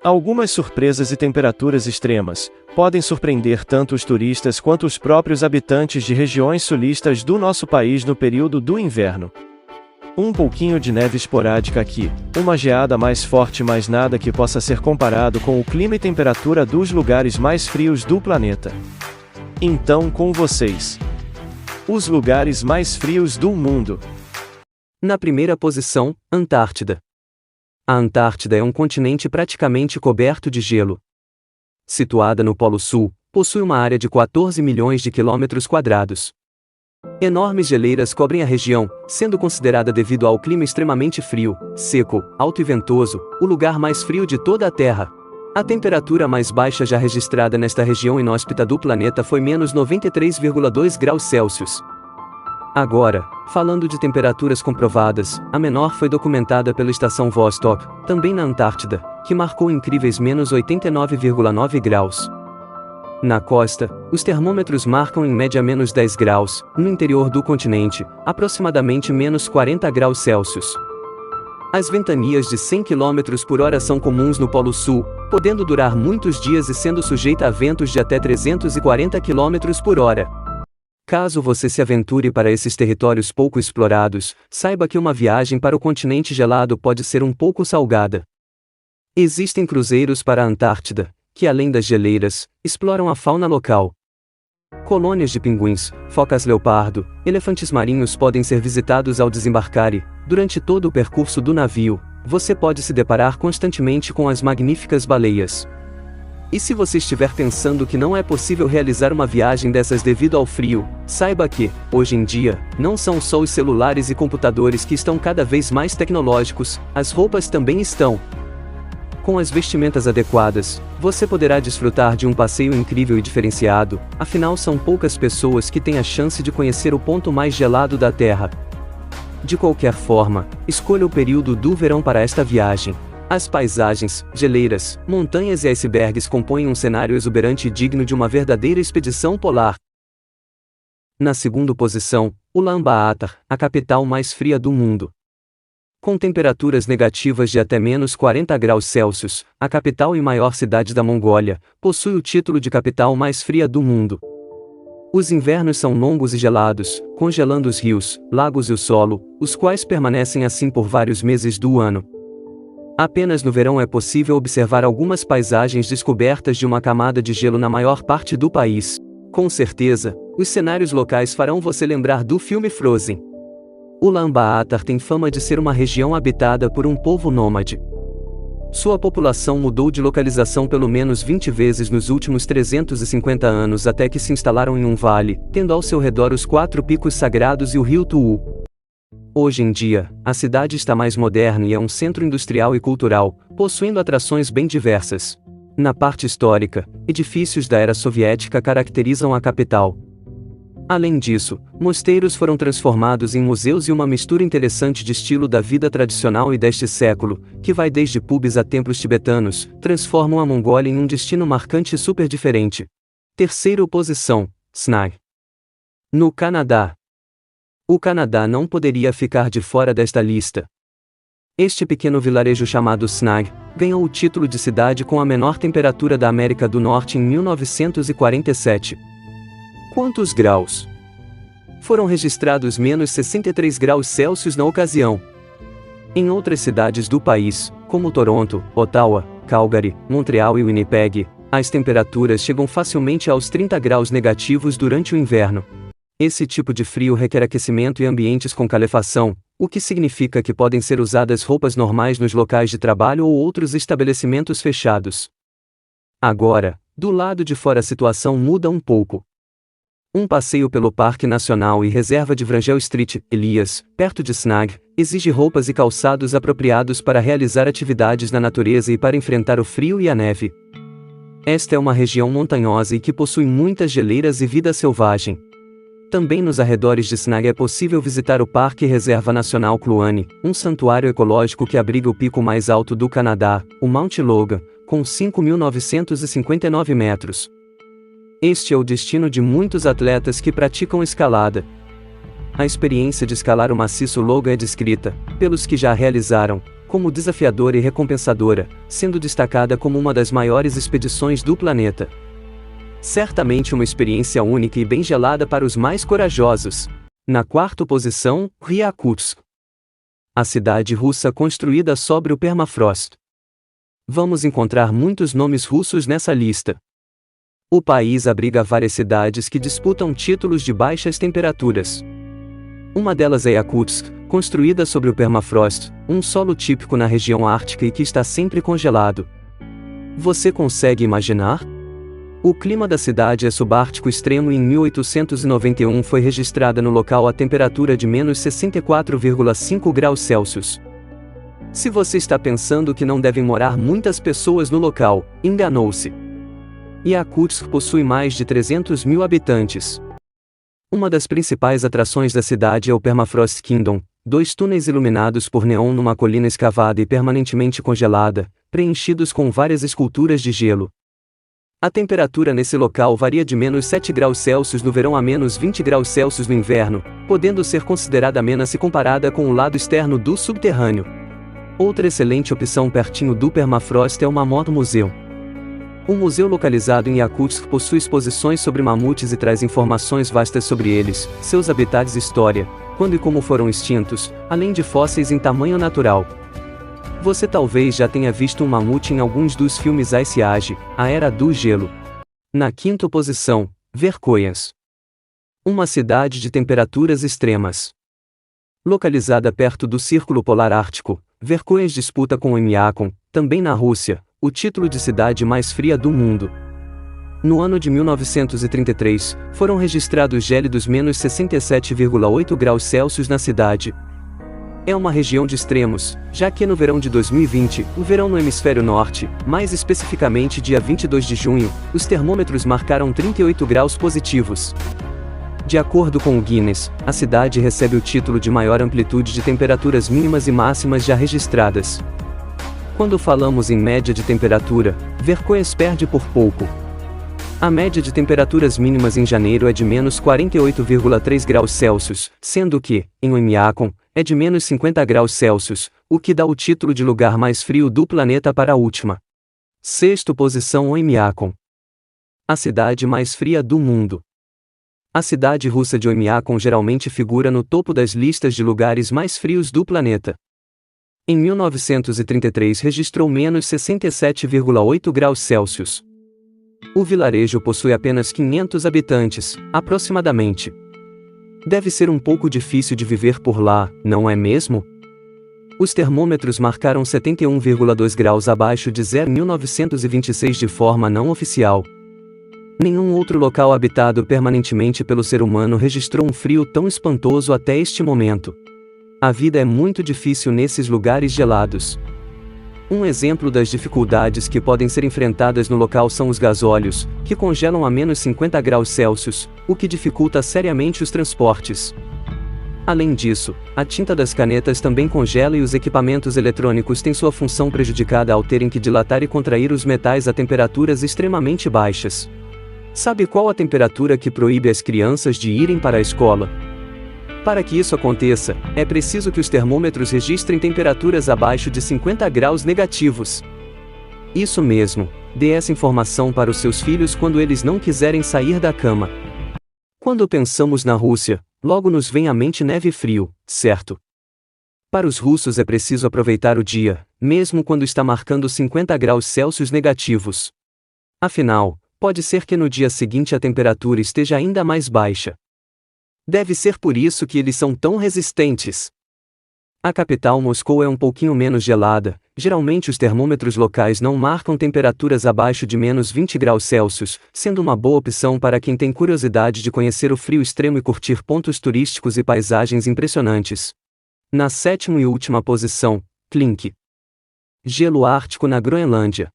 Algumas surpresas e temperaturas extremas podem surpreender tanto os turistas quanto os próprios habitantes de regiões sulistas do nosso país no período do inverno. Um pouquinho de neve esporádica aqui, uma geada mais forte, mas nada que possa ser comparado com o clima e temperatura dos lugares mais frios do planeta. Então, com vocês, os lugares mais frios do mundo. Na primeira posição, Antártida. A Antártida é um continente praticamente coberto de gelo. Situada no Polo Sul, possui uma área de 14 milhões de quilômetros quadrados. Enormes geleiras cobrem a região, sendo considerada, devido ao clima extremamente frio, seco, alto e ventoso, o lugar mais frio de toda a Terra. A temperatura mais baixa já registrada nesta região inóspita do planeta foi menos 93,2 graus Celsius. Agora, falando de temperaturas comprovadas, a menor foi documentada pela estação Vostok, também na Antártida, que marcou incríveis menos 89,9 graus. Na costa, os termômetros marcam em média menos 10 graus, no interior do continente, aproximadamente menos 40 graus Celsius. As ventanias de 100 km por hora são comuns no Polo Sul, podendo durar muitos dias e sendo sujeita a ventos de até 340 km por hora. Caso você se aventure para esses territórios pouco explorados, saiba que uma viagem para o continente gelado pode ser um pouco salgada. Existem cruzeiros para a Antártida, que além das geleiras, exploram a fauna local. Colônias de pinguins, focas leopardo, elefantes marinhos podem ser visitados ao desembarcar e, durante todo o percurso do navio, você pode se deparar constantemente com as magníficas baleias. E se você estiver pensando que não é possível realizar uma viagem dessas devido ao frio, saiba que, hoje em dia, não são só os celulares e computadores que estão cada vez mais tecnológicos, as roupas também estão. Com as vestimentas adequadas, você poderá desfrutar de um passeio incrível e diferenciado, afinal são poucas pessoas que têm a chance de conhecer o ponto mais gelado da Terra. De qualquer forma, escolha o período do verão para esta viagem. As paisagens, geleiras, montanhas e icebergs compõem um cenário exuberante e digno de uma verdadeira expedição polar. Na segunda posição, Ulaanbaatar, a capital mais fria do mundo. Com temperaturas negativas de até menos 40 graus Celsius, a capital e maior cidade da Mongólia, possui o título de capital mais fria do mundo. Os invernos são longos e gelados, congelando os rios, lagos e o solo, os quais permanecem assim por vários meses do ano. Apenas no verão é possível observar algumas paisagens descobertas de uma camada de gelo na maior parte do país. Com certeza, os cenários locais farão você lembrar do filme Frozen. Ulaanbaatar tem fama de ser uma região habitada por um povo nômade. Sua população mudou de localização pelo menos 20 vezes nos últimos 350 anos até que se instalaram em um vale, tendo ao seu redor os 4 picos sagrados e o rio Tuú. Hoje em dia, a cidade está mais moderna e é um centro industrial e cultural, possuindo atrações bem diversas. Na parte histórica, edifícios da era soviética caracterizam a capital. Além disso, mosteiros foram transformados em museus e uma mistura interessante de estilo da vida tradicional e deste século, que vai desde pubs a templos tibetanos, transformam a Mongólia em um destino marcante e super diferente. Terceira posição, Snag. No Canadá. O Canadá não poderia ficar de fora desta lista. Este pequeno vilarejo chamado Snag ganhou o título de cidade com a menor temperatura da América do Norte em 1947. Quantos graus? Foram registrados menos 63 graus Celsius na ocasião. Em outras cidades do país, como Toronto, Ottawa, Calgary, Montreal e Winnipeg, as temperaturas chegam facilmente aos 30 graus negativos durante o inverno. Esse tipo de frio requer aquecimento e ambientes com calefação, o que significa que podem ser usadas roupas normais nos locais de trabalho ou outros estabelecimentos fechados. Agora, do lado de fora a situação muda um pouco. Um passeio pelo Parque Nacional e Reserva de Wrangell Street, Elias, perto de Snag, exige roupas e calçados apropriados para realizar atividades na natureza e para enfrentar o frio e a neve. Esta é uma região montanhosa e que possui muitas geleiras e vida selvagem. Também nos arredores de Snag é possível visitar o Parque Reserva Nacional Kluane, um santuário ecológico que abriga o pico mais alto do Canadá, o Mount Logan, com 5.959 metros. Este é o destino de muitos atletas que praticam escalada. A experiência de escalar o maciço Logan é descrita, pelos que já a realizaram, como desafiadora e recompensadora, sendo destacada como uma das maiores expedições do planeta. Certamente uma experiência única e bem gelada para os mais corajosos. Na quarta posição, Yakutsk. A cidade russa construída sobre o permafrost. Vamos encontrar muitos nomes russos nessa lista. O país abriga várias cidades que disputam títulos de baixas temperaturas. Uma delas é Yakutsk, construída sobre o permafrost, um solo típico na região ártica e que está sempre congelado. Você consegue imaginar? O clima da cidade é subártico extremo e em 1891 foi registrada no local a temperatura de menos 64,5 graus Celsius. Se você está pensando que não devem morar muitas pessoas no local, enganou-se. Yakutsk possui mais de 300 mil habitantes. Uma das principais atrações da cidade é o Permafrost Kingdom, 2 túneis iluminados por neon numa colina escavada e permanentemente congelada, preenchidos com várias esculturas de gelo. A temperatura nesse local varia de menos 7 graus Celsius no verão a menos 20 graus Celsius no inverno, podendo ser considerada amena se comparada com o lado externo do subterrâneo. Outra excelente opção pertinho do permafrost é o Mammoth Museum. O museu localizado em Yakutsk possui exposições sobre mamutes e traz informações vastas sobre eles, seus habitats e história, quando e como foram extintos, além de fósseis em tamanho natural. Você talvez já tenha visto um mamute em alguns dos filmes Ice Age, A Era do Gelo. Na quinta posição, Verkhoyansk. Uma cidade de temperaturas extremas. Localizada perto do Círculo Polar Ártico, Verkhoyansk disputa com Oymyakon, também na Rússia, o título de cidade mais fria do mundo. No ano de 1933, foram registrados gélidos menos 67,8 graus Celsius na cidade. É uma região de extremos, já que no verão de 2020, o verão no hemisfério norte, mais especificamente dia 22 de junho, os termômetros marcaram 38 graus positivos. De acordo com o Guinness, a cidade recebe o título de maior amplitude de temperaturas mínimas e máximas já registradas. Quando falamos em média de temperatura, Verkhoyansk perde por pouco. A média de temperaturas mínimas em janeiro é de menos 48,3 graus Celsius, sendo que, em Oymyakon, é de menos 50 graus Celsius, o que dá o título de lugar mais frio do planeta para a última. Sexta posição, Oymyakon. A cidade mais fria do mundo. A cidade russa de Oymyakon geralmente figura no topo das listas de lugares mais frios do planeta. Em 1933 registrou menos 67,8 graus Celsius. O vilarejo possui apenas 500 habitantes, aproximadamente. Deve ser um pouco difícil de viver por lá, não é mesmo? Os termômetros marcaram 71,2 graus abaixo de zero em 1926 de forma não oficial. Nenhum outro local habitado permanentemente pelo ser humano registrou um frio tão espantoso até este momento. A vida é muito difícil nesses lugares gelados. Um exemplo das dificuldades que podem ser enfrentadas no local são os gasóleos, que congelam a menos 50 graus Celsius, o que dificulta seriamente os transportes. Além disso, a tinta das canetas também congela e os equipamentos eletrônicos têm sua função prejudicada ao terem que dilatar e contrair os metais a temperaturas extremamente baixas. Sabe qual a temperatura que proíbe as crianças de irem para a escola? Para que isso aconteça, é preciso que os termômetros registrem temperaturas abaixo de 50 graus negativos. Isso mesmo, dê essa informação para os seus filhos quando eles não quiserem sair da cama. Quando pensamos na Rússia, logo nos vem à mente neve e frio, certo? Para os russos é preciso aproveitar o dia, mesmo quando está marcando 50 graus Celsius negativos. Afinal, pode ser que no dia seguinte a temperatura esteja ainda mais baixa. Deve ser por isso que eles são tão resistentes. A capital Moscou é um pouquinho menos gelada, geralmente os termômetros locais não marcam temperaturas abaixo de menos 20 graus Celsius, sendo uma boa opção para quem tem curiosidade de conhecer o frio extremo e curtir pontos turísticos e paisagens impressionantes. Na sétima e última posição, Klink. Gelo ártico na Groenlândia.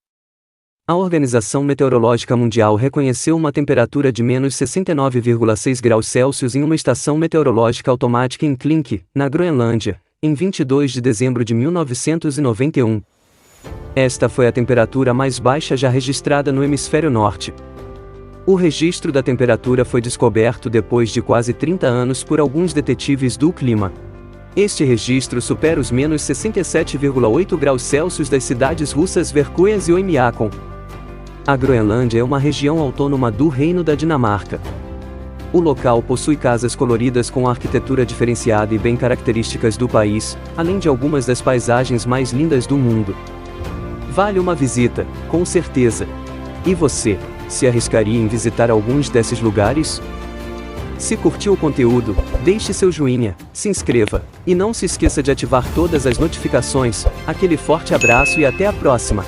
A Organização Meteorológica Mundial reconheceu uma temperatura de menos 69,6 graus Celsius em uma estação meteorológica automática em Klink, na Groenlândia, em 22 de dezembro de 1991. Esta foi a temperatura mais baixa já registrada no hemisfério norte. O registro da temperatura foi descoberto depois de quase 30 anos por alguns detetives do clima. Este registro supera os menos 67,8 graus Celsius das cidades russas Verkhoyansk e Oymyakon. A Groenlândia é uma região autônoma do Reino da Dinamarca. O local possui casas coloridas com arquitetura diferenciada e bem características do país, além de algumas das paisagens mais lindas do mundo. Vale uma visita, com certeza. E você, se arriscaria em visitar alguns desses lugares? Se curtiu o conteúdo, deixe seu joinha, se inscreva, e não se esqueça de ativar todas as notificações. Aquele forte abraço e até a próxima!